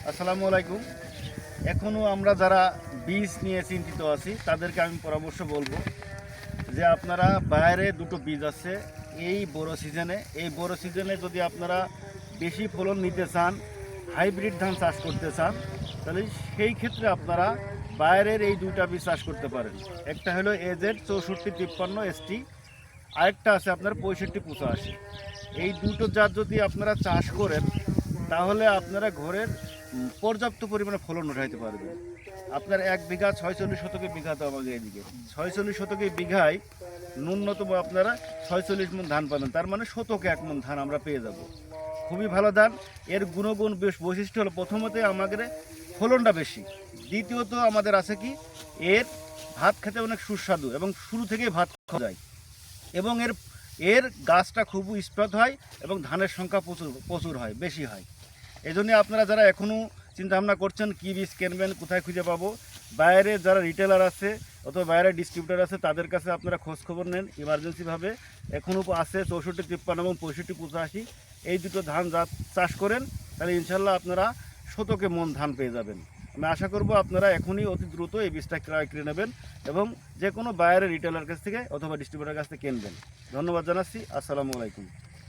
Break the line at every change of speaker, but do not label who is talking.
আসসালামু আলাইকুম। এখনও আমরা যারা বীজ নিয়ে চিন্তিত আছি তাদেরকে আমি পরামর্শ বলবো যে আপনারা বাইরে দুটো বীজ আছে এই বড় সিজনে যদি আপনারা বেশি ফলন নিতে চান, হাইব্রিড ধান চাষ করতে চান, তাহলে সেই ক্ষেত্রে আপনারা বাইরের এই দুইটা বীজ চাষ করতে পারেন। একটা হলো এজেড 6453 ST, আরেকটা আছে আপনার 6585। এই দুটো জাত যদি আপনারা চাষ করেন তাহলে আপনারা ঘরের পর্যাপ্ত পরিমাণে ফলন উঠাইতে পারবেন। আপনার 1 বিঘা 46 শতকে বিঘা, তো আমাদের এদিকে 46 শতকে বিঘায় ন্যূনতম আপনারা 46 মণ ধান পাবেন। তার মানে শতকে 1 মণ ধান আমরা পেয়ে যাব। খুবই ভালো ধান। এর গুণগুণ বেশ বৈশিষ্ট্য হলো, প্রথমত আমাদের ফলনটা বেশি, দ্বিতীয়ত আমাদের আছে কি এর ভাত খেতে অনেক সুস্বাদু এবং শুরু থেকেই ভাত খাওয়া যায়, এবং এর গাছটা খুব স্প্রদ হয় এবং ধানের সংখ্যা প্রচুর হয়, বেশি হয়। এই জন্য আপনারা যারা এখনও চিন্তাভাবনা করছেন কী বীজ কিনবেন, কোথায় খুঁজে পাবো, বাইরে যারা রিটেলার আছে অথবা বাইরে ডিস্ট্রিবিউটার আছে তাদের কাছে আপনারা খোঁজখবর নেন ইমার্জেন্সিভাবে। এখনও আছে 6453 এবং 6585, এই দুটো ধান চাষ করেন, তাহলে ইনশাল্লাহ আপনারা শতকে মণ ধান পেয়ে যাবেন। আমি আশা করব আপনারা এখনই অতি দ্রুত এই বীজটা ক্রয় করে নেবেন এবং যে কোনো বাইরের রিটেলার কাছ থেকে অথবা ডিস্ট্রিবিউটার কাছ থেকে কিনবেন। ধন্যবাদ জানাচ্ছি। আসসালামু আলাইকুম।